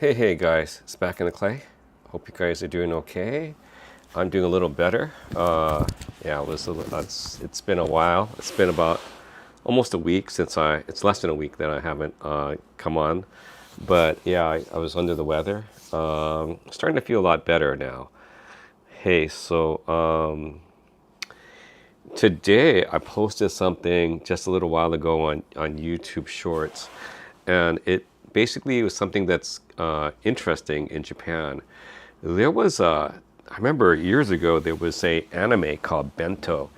Hey guys, it's back in the clay. Hope you guys are doing okay. I'm doing a little better. Yeah, it's been a while. It's been about almost a week since it's less than a week that I haven't come on. But yeah, I was under the weather. Starting to feel a lot better now. Hey, so today I posted something just a little while ago on YouTube Shorts, and it basically was something that's interesting in Japan. There was I remember years ago there was a anime called Bento,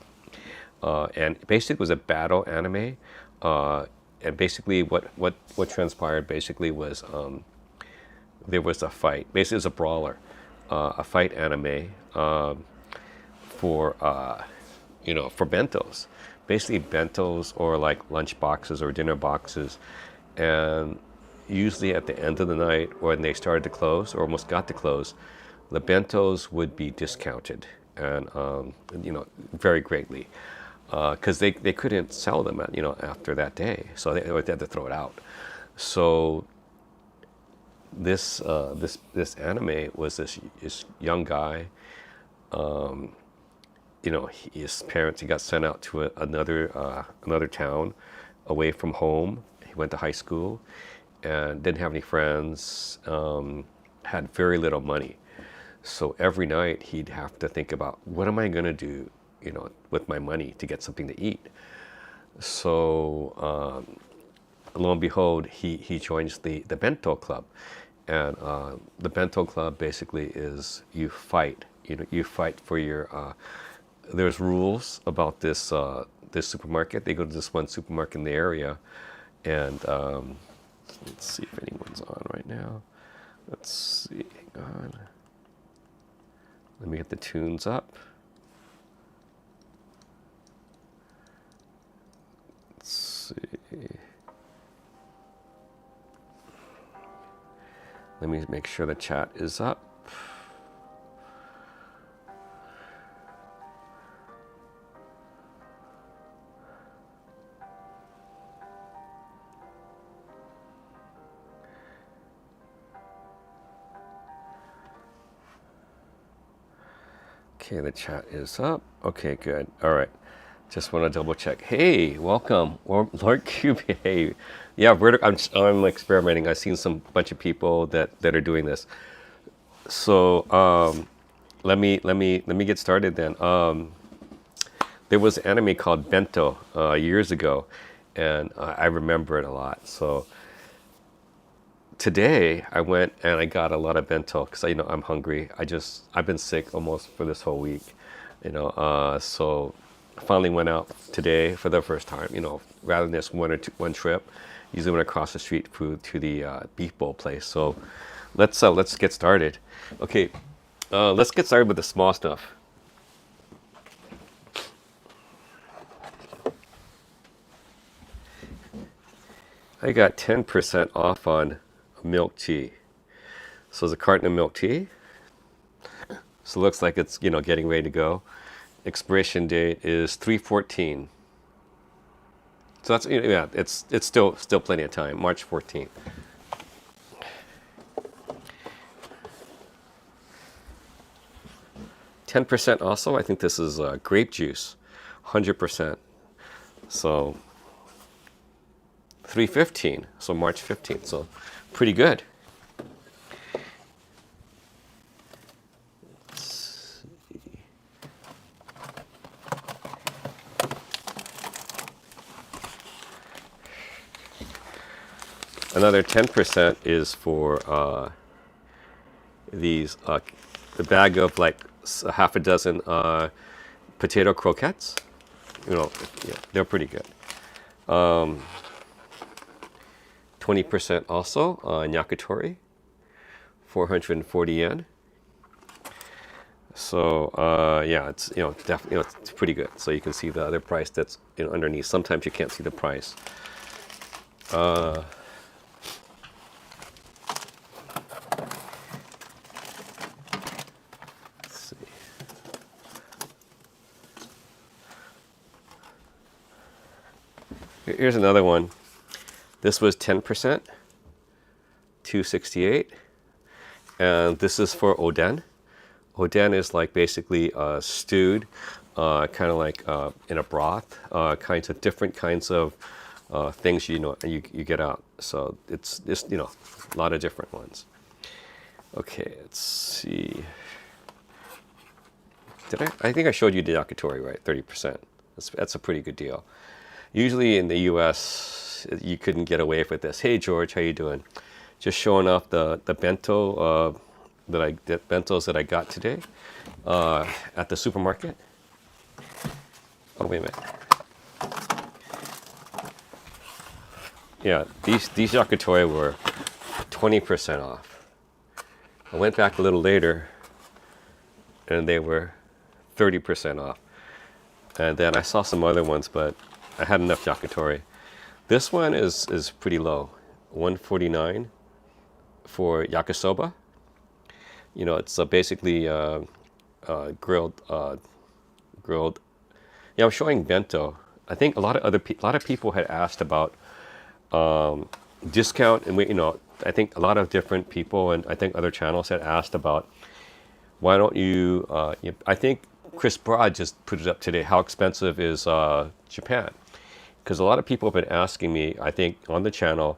and basically it was a battle anime. And basically what transpired basically was there was a fight. Basically, it was a brawler, a fight anime for for bentos, basically bentos or like lunch boxes or dinner boxes, and usually at the end of the night when they started to close or almost got to close, the bentos would be discounted and very greatly because they couldn't sell them after that day, so they had to throw it out. So this anime was this young guy. His parents, he got sent out to another town away from home. He went to high school and didn't have any friends, had very little money. So every night he'd have to think about, what am I going to do, with my money to get something to eat? So lo and behold, he joins the Bento Club. And the Bento Club basically is you fight. You fight for your. There's rules about this supermarket. They go to this one supermarket in the area, and let's see if anyone's on right now. Let's see. Hang on. Let me get the tunes up. Let's see. Let me make sure the chat is up. Okay, the chat is up. Okay, good. All right. Just want to double check. Hey, welcome, Lord Cube. Hey, yeah, I'm experimenting. I've seen some bunch of people that are doing this. So let me get started then. There was an anime called Bento years ago, and I remember it a lot. So today I went and I got a lot of bento because I'm hungry. I've been sick almost for this whole week, so I finally went out today for the first time. Rather than just one trip, usually went across the street food to the beef bowl place. So let's get started. Okay, let's get started with the small stuff. I got 10% off on milk tea. So it's a carton of milk tea. So it looks like it's getting ready to go. Expiration date is 3/14. So that's yeah, it's still plenty of time. March 14th. %. Also, I think this is grape juice, 100%. So 3/15. So March 15th. So pretty good. Another 10% is for these the bag of like half a dozen potato croquettes. Yeah, they're pretty good. 20% also on yakitori, 440 yen. So yeah, it's definitely it's pretty good. So you can see the other price that's underneath. Sometimes you can't see the price. Here's another one. This was 10%, 268. And this is for oden. Oden is like basically stewed, kind of like in a broth, kinds of different kinds of things you get out. So it's just a lot of different ones. Okay, let's see. Did I? I think I showed you the yakitori, right? 30%. That's a pretty good deal. Usually in the U.S., you couldn't get away with this. Hey George, how you doing? Just showing off the bento the bentos that I got today at the supermarket. Oh wait a minute. Yeah, these yakitori were 20% off. I went back a little later, and they were 30% off. And then I saw some other ones, but I had enough yakitori. This one is pretty low, 149 for yakisoba. It's basically grilled. Yeah, I'm showing bento. I think a lot of people had asked about discount, and I think a lot of different people and I think other channels had asked about why don't you? I think Chris Broad just put it up today. How expensive is Japan? Because a lot of people have been asking me, I think, on the channel,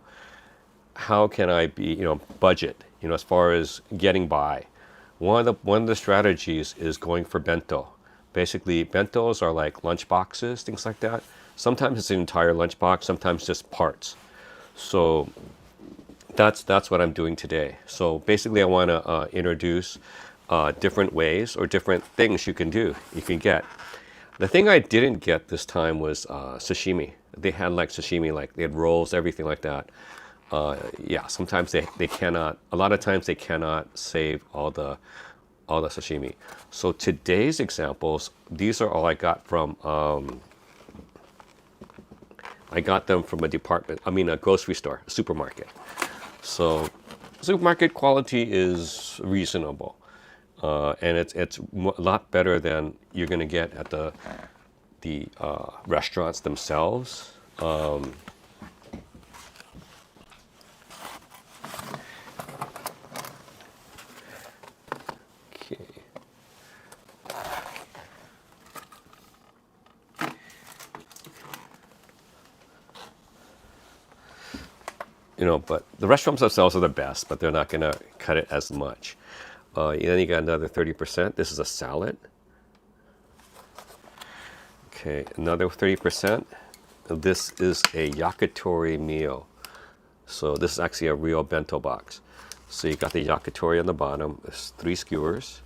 how can I be, budget, as far as getting by. One of the strategies is going for bento. Basically, bentos are like lunch boxes, things like that. Sometimes it's an entire lunch box, sometimes just parts. So that's what I'm doing today. So basically, I want to introduce different ways or different things you can do, you can get. The thing I didn't get this time was sashimi. They had like sashimi, like they had rolls, everything like that. Yeah, sometimes they cannot, a lot of times they cannot save all the sashimi. So today's examples, these are all I got from, I got them from a grocery store, a supermarket. So supermarket quality is reasonable. And it's a lot better than you're going to get at the restaurants themselves. Okay. But the restaurants themselves are the best, but they're not going to cut it as much. Then you got another 30%. This is a salad. Okay, another 30%. This is a yakitori meal. So this is actually a real bento box. So you got the yakitori on the bottom. There's 3 skewers.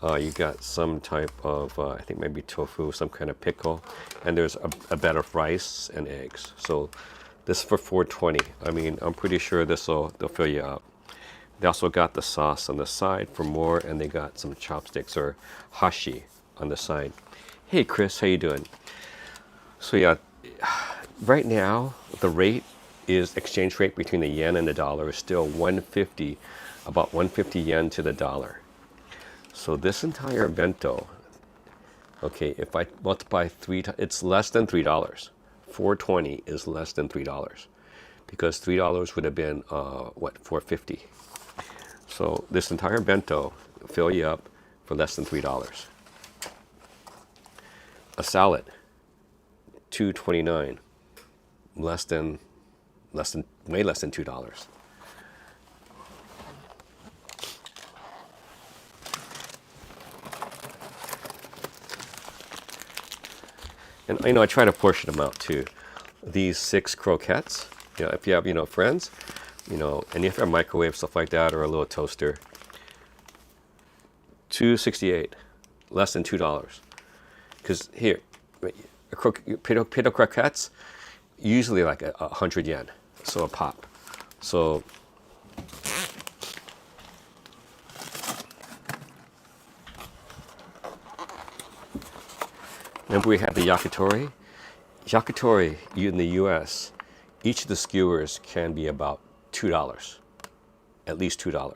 You got some type of, I think maybe tofu, some kind of pickle. And there's a bed of rice and eggs. So this is for $4.20. I mean, I'm pretty sure they'll fill you up. They also got the sauce on the side for more, and they got some chopsticks or hashi on the side. Hey Chris, how you doing? So yeah, right now the exchange rate between the yen and the dollar is still 150, about 150 yen to the dollar. So this entire bento, okay, if I multiply it's less than $3. $4.20 is less than $3 because $3 would have been what, $4.50. So this entire bento will fill you up for less than $3. A salad, $2.29, way less than $2. And I try to portion them out too. These 6 croquettes, if you have friends, and if you have a microwave, stuff like that, or a little toaster, $2.68, less than $2. Because here, potato croquettes, usually like 100 yen, so a pop. So remember we had the yakitori? Yakitori in the US, each of the skewers can be about $2, at least $2.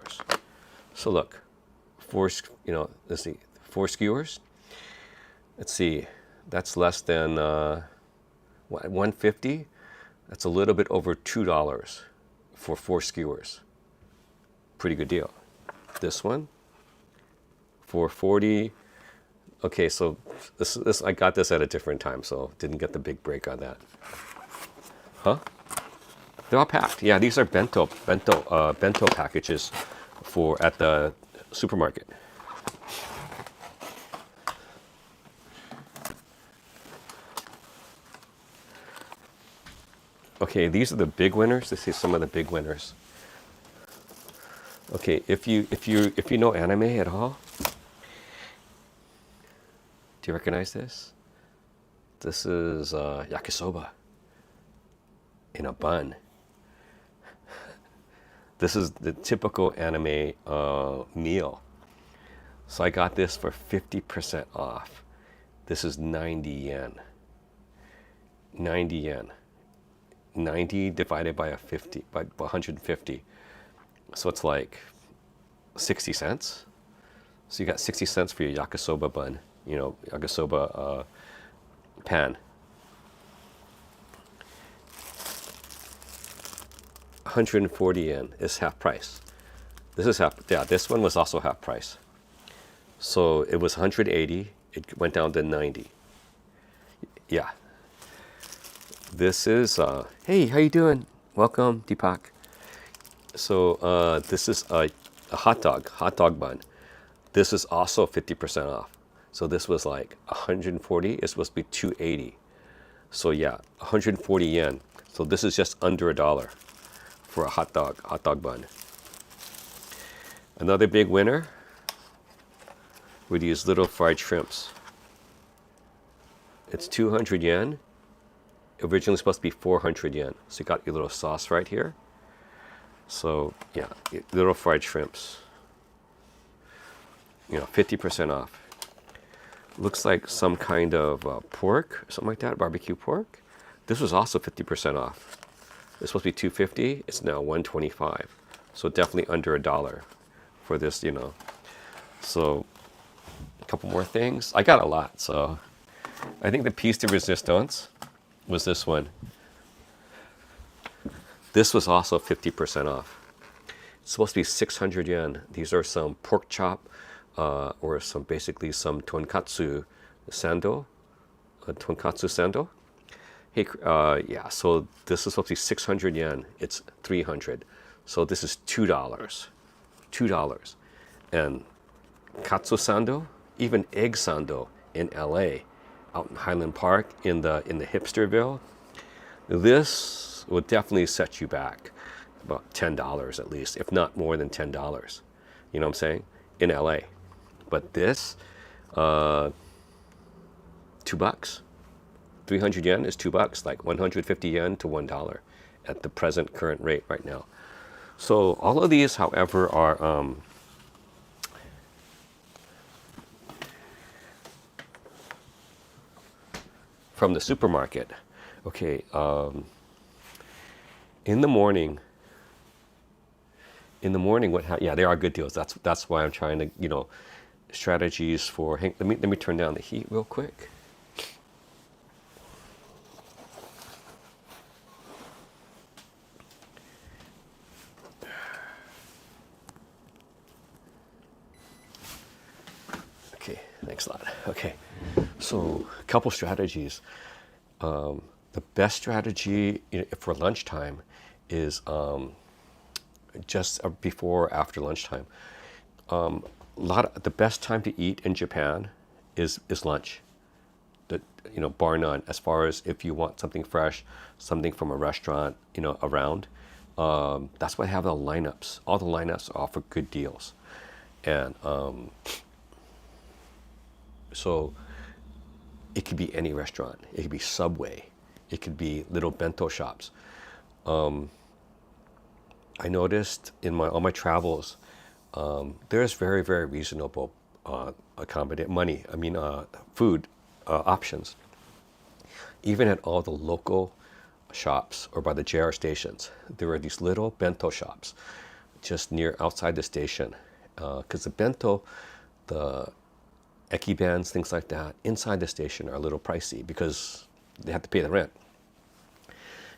So look, let's see, 4 skewers. Let's see, that's less than 150. That's a little bit over $2 for 4 skewers. Pretty good deal. this one for 40. Okay, so this I got this at a different time, so didn't get the big break on that. Huh? They're all packed. Yeah, these are bento packages for at the supermarket. Okay, these are the big winners. This is some of the big winners. Okay, if you know anime at all, do you recognize this? This is yakisoba in a bun. This is the typical anime meal. So I got this for 50% off. This is 90 yen. 90 yen. 90 divided by 150. So it's like 60 cents. So you got 60 cents for your yakisoba bun, yakisoba pan. 140 yen is half price. This is half, yeah, this one was also half price. So it was 180, it went down to 90. Yeah. This is, hey, how you doing? Welcome, Deepak. So this is a hot dog bun. This is also 50% off. So this was like 140, it's supposed to be 280. So yeah, 140 yen. So this is just under $1 for a hot dog bun. Another big winner were these little fried shrimps. It's 200 yen. Originally supposed to be 400 yen. So you got your little sauce right here. So yeah, little fried shrimps. 50% off. Looks like some kind of pork, something like that, barbecue pork. This was also 50% off. It's supposed to be 250. It's now 125. So definitely under $1 for this, So a couple more things. I got a lot, so I think the piece de resistance was this one. This was also 50% off. It's supposed to be 600 yen. These are some pork chop or basically some tonkatsu sando. Tonkatsu sando. Hey, yeah, so this is supposed to be 600 yen. It's 300. So this is $2. $2. And katsu sando, even egg sando in LA, out in Highland Park in the hipsterville, this will definitely set you back about $10 at least, if not more than $10. You know what I'm saying? In LA. But this, $2. 300 yen is $2, like 150 yen to $1 at the present current rate right now. So all of these, however, are from the supermarket. Okay, in the morning, yeah, they are good deals. That's why I'm trying to, strategies for, let me turn down the heat real quick. Okay, thanks a lot. Okay, so a couple strategies. The best strategy for lunchtime is just before or after lunchtime. The best time to eat in Japan is lunch. Bar none. As far as if you want something fresh, something from a restaurant, around. That's why I have the lineups. All the lineups offer good deals, and so it could be any restaurant. It could be Subway. It could be little bento shops. I noticed in all my travels, there's very, very reasonable food options. Even at all the local shops or by the JR stations, there are these little bento shops just outside the station. Because the bento, the ekibans, things like that, inside the station are a little pricey because they have to pay the rent.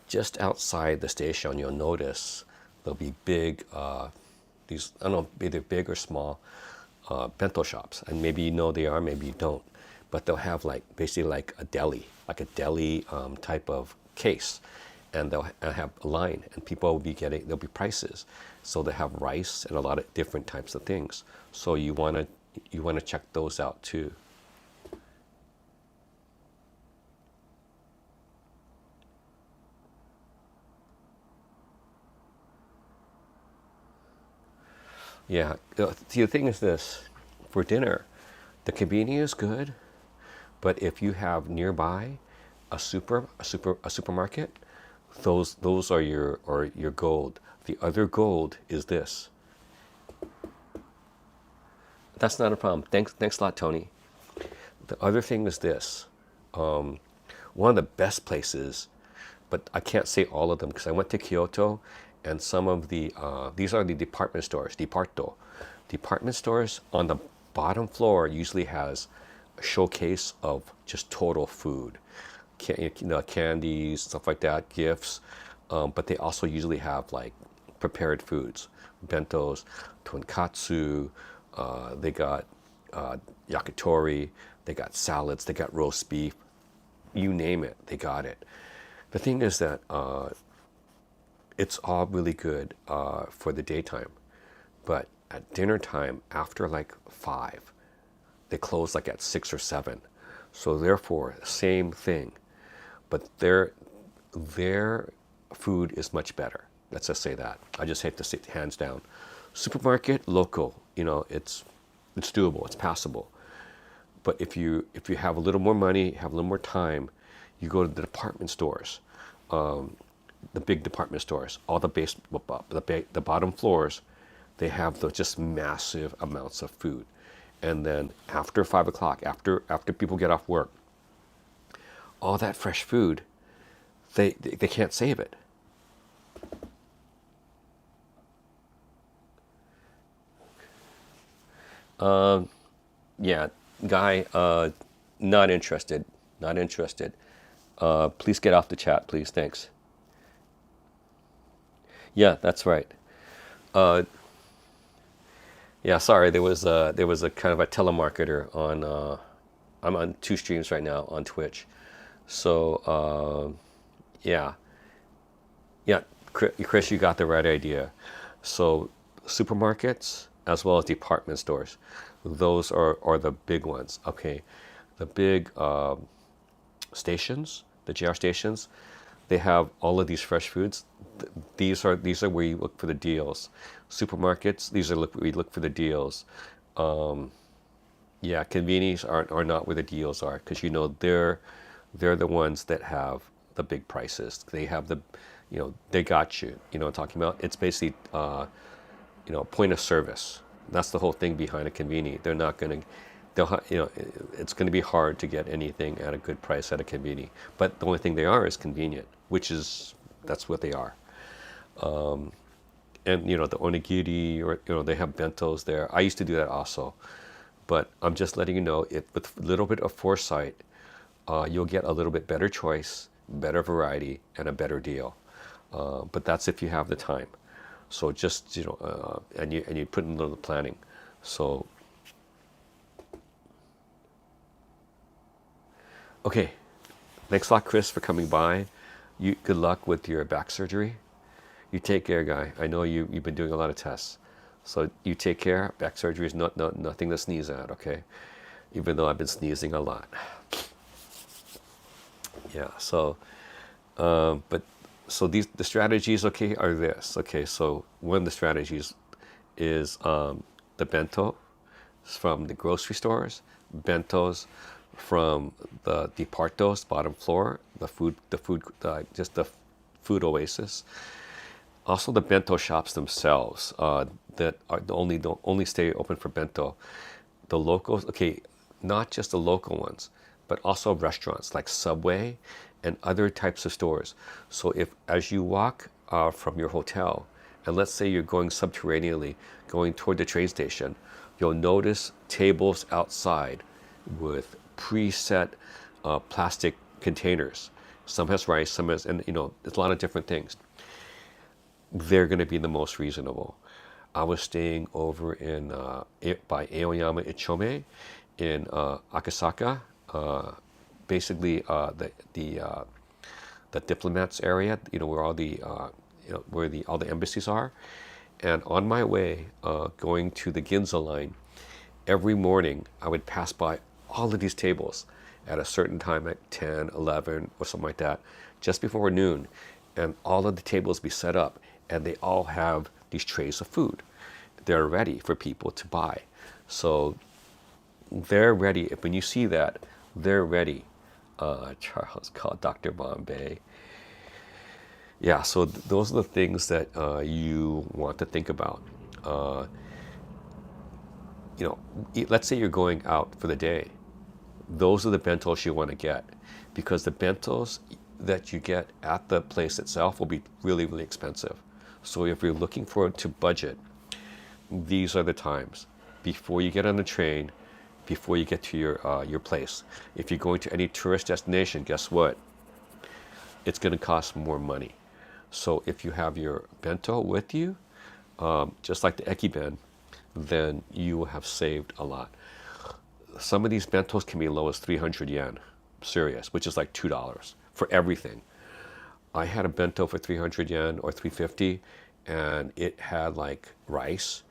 Just outside the station, you'll notice there'll be big these, I don't know, either big or small bento shops, and maybe you know they are, maybe you don't, but they'll have like basically like a deli type of case, and they'll have a line, and people will be getting, there'll be prices, so they have rice and a lot of different types of things. So you want to check those out too. Yeah. See, the thing is this: for dinner, the convenience is good, but if you have nearby a supermarket, those are your gold. The other gold is this. That's not a problem. Thanks a lot, Tony. The other thing is this. One of the best places, but I can't say all of them because I went to Kyoto, and some of the these are the department stores, department stores on the bottom floor usually has a showcase of just total food, candies, stuff like that, gifts, but they also usually have like prepared foods, bentos, tonkatsu. They got yakitori. They got salads. They got roast beef. You name it, they got it. The thing is that it's all really good for the daytime, but at dinner time, after like 5, they close like at 6 or 7. So therefore, same thing, but their food is much better. Let's just say that. I just hate to say hands down. Supermarket, local, it's doable, it's passable. But if you have a little more money, have a little more time, you go to the department stores, the big department stores, all the bottom floors, they have just massive amounts of food. And then after 5 o'clock, after people get off work, all that fresh food, they can't save it. Yeah, guy, not interested. Not interested. Please get off the chat, please. Thanks. Yeah, that's right. Uh, yeah, sorry. There was a kind of a telemarketer on. I'm on 2 streams right now on Twitch. So yeah, yeah, Chris, you got the right idea. So supermarkets as well as department stores, those are the big ones. Okay, the big stations, the JR stations, they have all of these fresh foods. These are where you look for the deals. Supermarkets, these are where you look for the deals. Yeah, convenience are not where the deals are because they're the ones that have the big prices. They have they got you. You know what I'm talking about? It's basically point of service. That's the whole thing behind a convenience. They're not going to, it's going to be hard to get anything at a good price at a convenience. But the only thing they are is convenient, that's what they are. And the onigiri, or they have bentos there. I used to do that also, but I'm just letting you know, with a little bit of foresight, you'll get a little bit better choice, better variety, and a better deal. But that's if you have the time. So just and you put in a little planning. So okay, thanks a lot, Chris, for coming by. Good luck with your back surgery. You take care, guy. I know you've been doing a lot of tests, so you take care. Back surgery is nothing to sneeze at, okay? Even though I've been sneezing a lot. Yeah. So, but so the strategies, okay, are this. Okay, so one of the strategies is the bento from the grocery stores, bentos from the departos, bottom floor, just the food oasis. Also, the bento shops themselves that don't only stay open for bento. The locals, okay, not just the local ones, but also restaurants like Subway and other types of stores. So if as you walk from your hotel, and let's say you're going subterraneously, going toward the train station, you'll notice tables outside with preset plastic containers. Some has rice, some has, and there's a lot of different things. They're going to be the most reasonable. I was staying over in by Aoyama Ichome in Akasaka, basically the diplomats area, where all the where the all the embassies are. And on my way going to the Ginza line, every morning I would pass by all of these tables at a certain time at 10, 11, or something like that, just before noon. And all of the tables be set up, and they all have these trays of food. They're ready for people to buy. So they're ready. When you see that, they're ready. Charles called Dr. Bombay. Yeah, so those are the things that you want to think about. Let's say you're going out for the day. Those are the bentos you want to get, because the bentos that you get at the place itself will be really, really expensive. So if you're looking for to budget, these are the times before you get on the train, before you get to your place. If you're going to any tourist destination, guess what? It's going to cost more money. So if you have your bento with you, just like the ekiben, then you will have saved a lot. Some of these bentos can be as low as 300 yen, serious, which is like $2 for everything. I had a bento for 300 yen or 350, and it had like rice,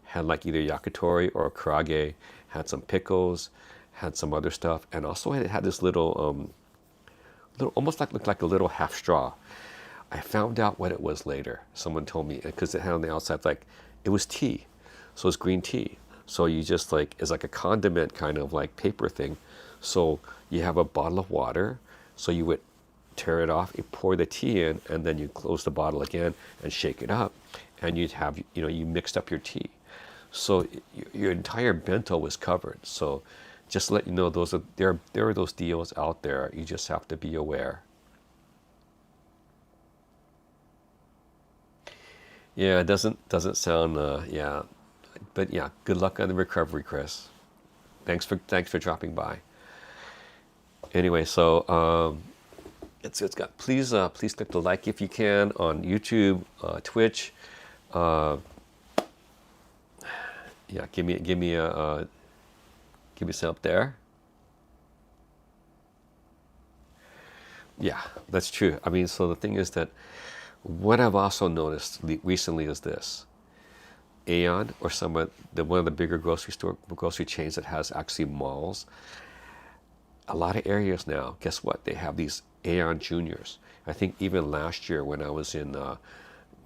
had like either yakitori or karage, had some pickles, had some other stuff, and also it had this little almost like looked like a little half straw. I found out what it was later. Someone told me, because it had on the outside like it was tea, so it's green tea. So you just like, it's like a condiment kind of like paper thing. So you have a bottle of water, so you would tear it off, you pour the tea in, and then you close the bottle again and shake it up, and you'd have, you mixed up your tea. So your entire bento was covered. So just to let you know, there are those deals out there. You just have to be aware. Yeah, it doesn't sound yeah, but yeah, good luck on the recovery, Chris. Thanks for dropping by. Anyway, so it's got, please click the like if you can on YouTube, Twitch. Yeah, give me some up there. Yeah, that's true. I mean, so the thing is that what I've also noticed recently is this. Aeon, or one of the bigger grocery chains that has actually malls, a lot of areas now, guess what? They have these Aeon Juniors. I think even last year when I was in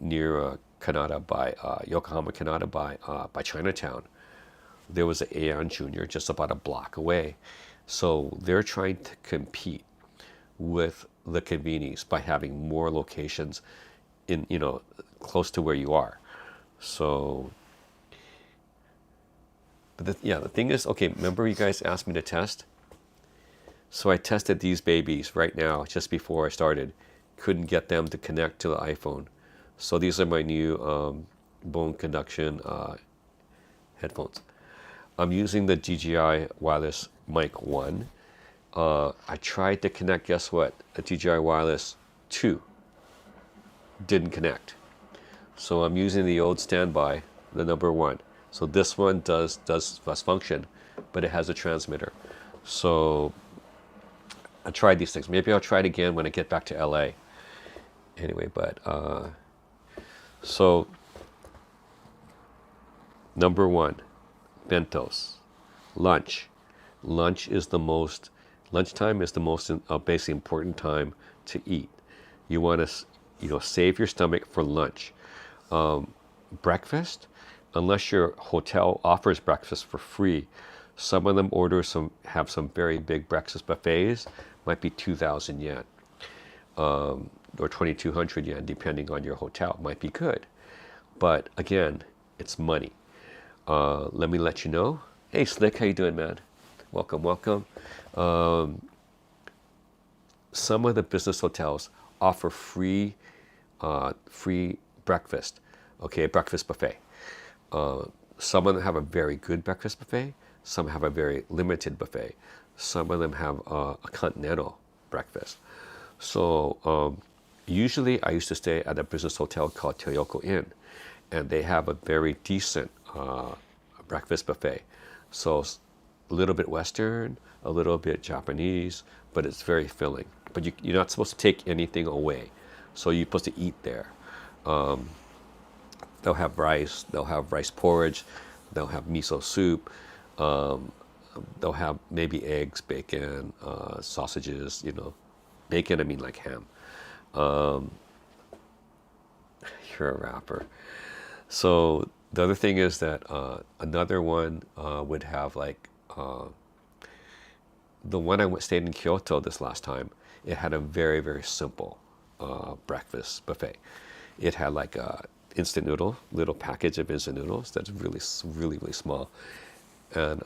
near Kanata by Yokohama Kanata by Chinatown, there was an Aeon Junior just about a block away. So they're trying to compete with the convenience by having more locations in close to where you are. So, but the thing is, okay, remember you guys asked me to test? So I tested these babies right now, just before I started. Couldn't get them to connect to the iPhone. So these are my new bone conduction headphones. I'm using the DJI Wireless Mic 1. I tried to connect, guess what? The DJI Wireless 2 didn't connect. So I'm using the old standby, the number 1. So this one does function, but it has a transmitter. So I tried these things. Maybe I'll try it again when I get back to LA. Anyway, but so number 1, bentos, lunch. Lunchtime is the most basically important time to eat. You want to save your stomach for lunch. Breakfast, unless your hotel offers breakfast for free, some of them have some very big breakfast buffets, might be 2,000 yen or 2,200 yen, depending on your hotel. Might be good, but again, it's money. Let me let you know. Hey, Slick, how you doing, man? Welcome. Some of the business hotels offer free breakfast. Okay, a breakfast buffet. Some of them have a very good breakfast buffet. Some have a very limited buffet. Some of them have a continental breakfast. So usually I used to stay at a business hotel called Toyoko Inn. and they have a very decent breakfast buffet. So a little bit Western, a little bit Japanese, but it's very filling. But you're not supposed to take anything away, so you're supposed to eat there. They'll have rice porridge, they'll have miso soup, they'll have maybe eggs, bacon, sausages, bacon, I mean like ham. You're a rapper. So the other thing is that another one would have like the one stayed in Kyoto this last time. It had a very, very simple breakfast buffet. It had like a instant noodle, little package of instant noodles that's really, really, really small. And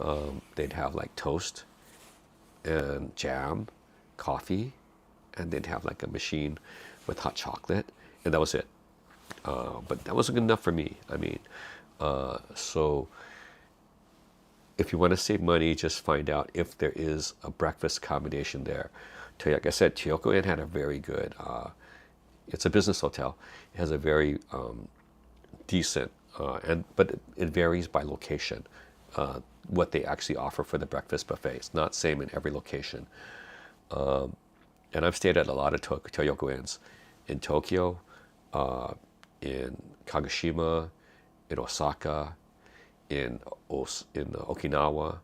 they'd have like toast and jam, coffee, and they'd have like a machine with hot chocolate, and that was it. But that wasn't good enough for me. I mean, so if you want to save money, just find out if there is a breakfast accommodation there. Like I said, Tokyo Inn had a very good, it's a business hotel. It has a very decent, but it varies by location, what they actually offer for the breakfast buffet. It's not same in every location. And I've stayed at a lot of Toyoko Inns in Tokyo, in Kagoshima, in Osaka, in Okinawa,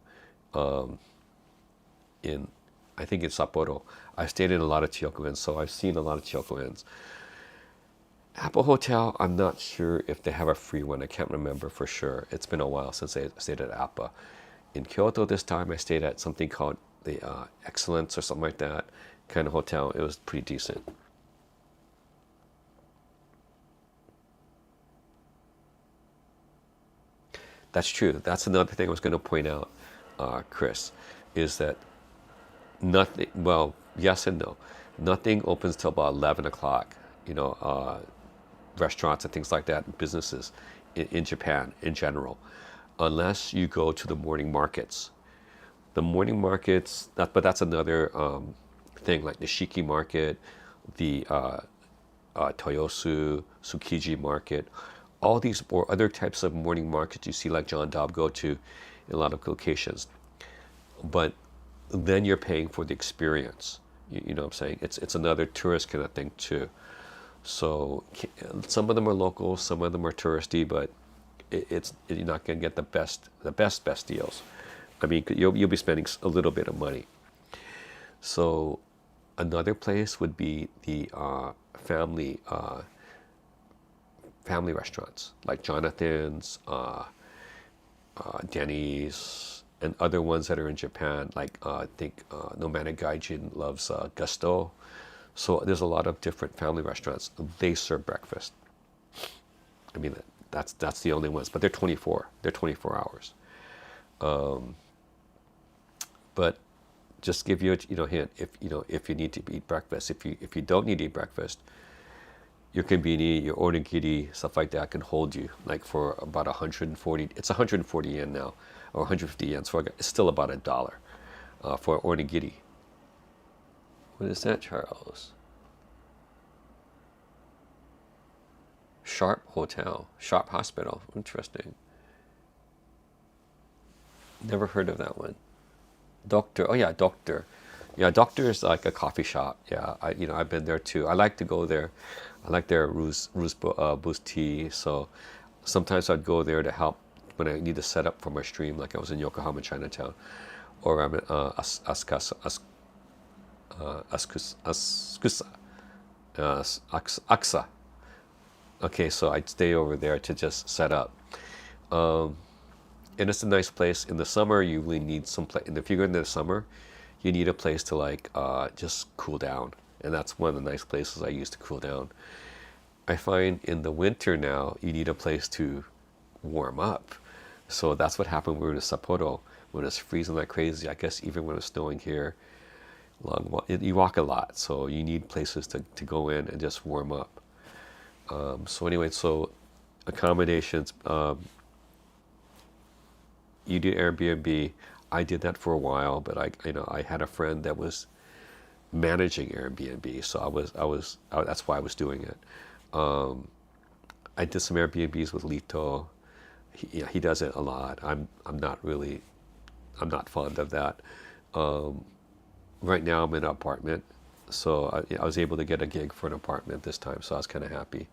in I think in Sapporo. I've stayed in a lot of Tokyo Inns, so I've seen a lot of Tokyo Inns. Apple Hotel, I'm not sure if they have a free one. I can't remember for sure. It's been a while since I stayed at Appa. In Kyoto this time, I stayed at something called the Excellence or something like that kind of hotel. It was pretty decent. That's true. That's another thing I was going to point out, Chris, is that nothing, well, yes and no. Nothing opens till about 11 o'clock, restaurants and things like that, businesses in Japan in general, unless you go to the morning markets. The morning markets, but that's another thing, like the Shiki market, the Toyosu, Tsukiji market, all these or other types of morning markets you see like John Dobb go to in a lot of locations. But then you're paying for the experience. You know what I'm saying? It's another tourist kind of thing too. So some of them are local, some of them are touristy, but you're not going to get the best deals. I mean, you'll be spending a little bit of money. So another place would be the family restaurants like Jonathan's, Denny's, and other ones that are in Japan. Like I think Nomadic Gaijin loves Gusto. So there's a lot of different family restaurants. They serve breakfast. I mean, that's the only ones, but they're 24. They're 24 hours. But just give you a hint. If you need to eat breakfast, if you don't need to eat breakfast, your konbini, your onigiri, stuff like that can hold you like for about 140. It's 140 yen now, or 150 yen. So it's still about $1 for onigiri. What is that, Charles? Sharp Hotel, Sharp Hospital. Interesting. Never heard of that one. Doctor. Oh yeah, Doctor. Yeah, Doctor is like a coffee shop. Yeah, I've been there too. I like to go there. I like their boost tea. So sometimes I'd go there to help when I need to set up for my stream, like I was in Yokohama, Chinatown, or I'm at Askusa, Aksa. Okay, so I'd stay over there to just set up. And it's a nice place. In the summer, you really need some place. And if you go into the summer, you need a place to like just cool down. And that's one of the nice places I use to cool down. I find in the winter now, you need a place to warm up. So that's what happened when we were in Sapporo, when it's freezing like crazy. I guess even when it's snowing here, you walk a lot. So you need places to go in and just warm up. So anyway, so accommodations, you do Airbnb. I did that for a while, but I had a friend that was managing Airbnb, so that's why I was doing it. I did some Airbnbs with Lito. Yeah, he does it a lot. I'm not fond of that. Right now I'm in an apartment, so I was able to get a gig for an apartment this time, so I was kind of happy.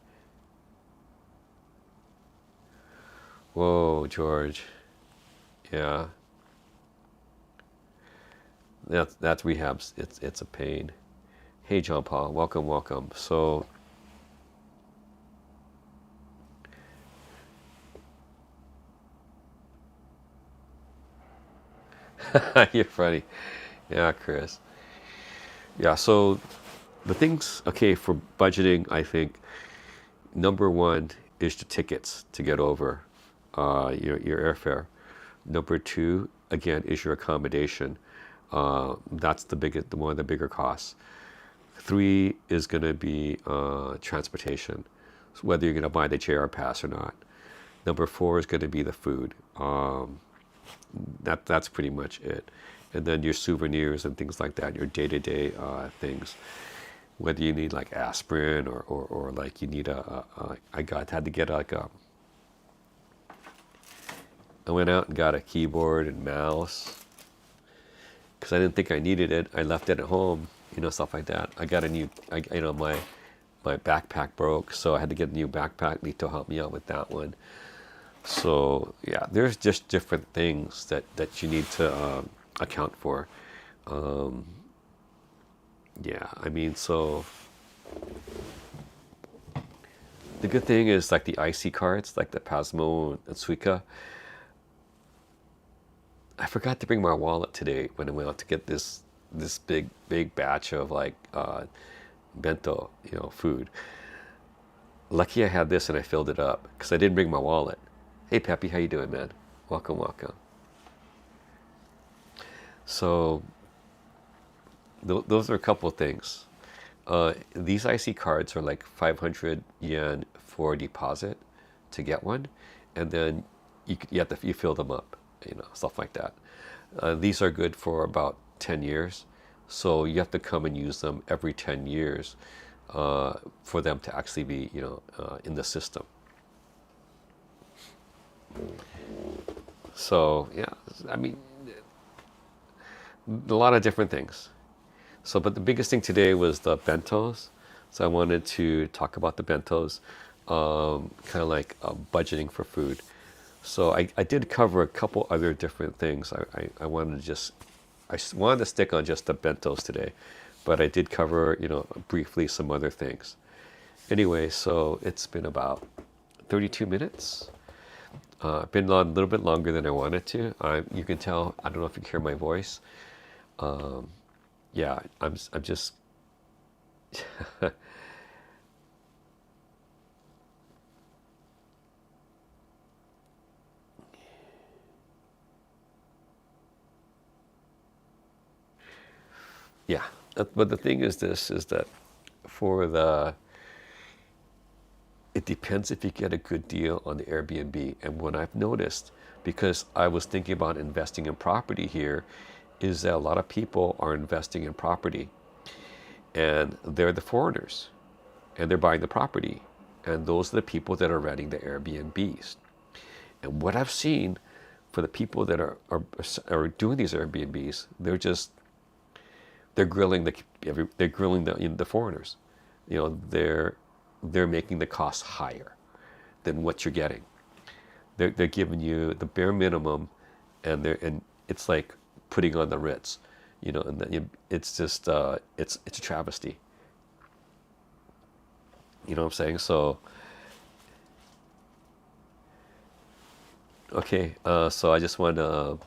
Whoa, George. Yeah, that's rehabs. It's a pain. Hey, John Paul, welcome, welcome. So you're funny. Yeah, Chris. Yeah, so the things, okay, for budgeting, I think number one is the tickets to get over your airfare. Number two, again, is your accommodation. That's the biggest, one of the bigger costs. Three is going to be transportation, so whether you're going to buy the JR pass or not. Number four is going to be the food. That's pretty much it. And then your souvenirs and things like that, your day-to-day things. Whether you need like aspirin or like you need had to get like I went out and got a keyboard and mouse because I didn't think I needed it. I left it at home, stuff like that. I got a new, my backpack broke, so I had to get a new backpack. Lito helped me out with that one. So yeah, there's just different things that you need to account for. Yeah, I mean, so the good thing is like the IC cards, like the Pasmo and Suica. I forgot to bring my wallet today when I went out to get this big batch of like bento, food. Lucky I had this and I filled it up because I didn't bring my wallet. Hey Peppy, how you doing, man? Welcome, welcome. So those are a couple of things. These IC cards are like 500 yen for a deposit to get one, and then you fill them up, stuff like that. These are good for about 10 years, so you have to come and use them every 10 years for them to actually be, in the system. So yeah, I mean, a lot of different things. So, but the biggest thing today was the bentos. So I wanted to talk about the bentos, kind of like budgeting for food. So I did cover a couple other different things. I wanted to wanted to stick on just the bentos today, but I did cover, briefly some other things. Anyway, so it's been about 32 minutes. Been a little bit longer than I wanted to. You can tell, I don't know if you can hear my voice. Yeah, I'm just yeah. But the thing is this is that for the it depends if you get a good deal on the Airbnb. And what I've noticed, because I was thinking about investing in property here, is that a lot of people are investing in property and they're the foreigners and they're buying the property. And those are the people that are renting the Airbnbs. And what I've seen for the people that are doing these Airbnbs, they're grilling the foreigners. They're making the costs higher than what you're getting. They're giving you the bare minimum, and it's like putting on the Ritz, it's just it's a travesty. You know what I'm saying? So okay, so I just wanted to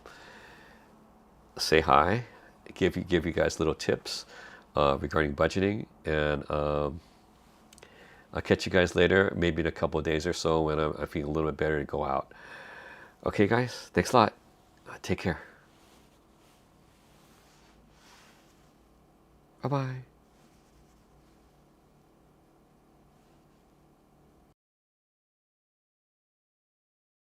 say hi, give you guys little tips regarding budgeting, and I'll catch you guys later, maybe in a couple of days or so when I feel a little bit better to go out. Okay, guys, thanks a lot. Take care. Bye bye.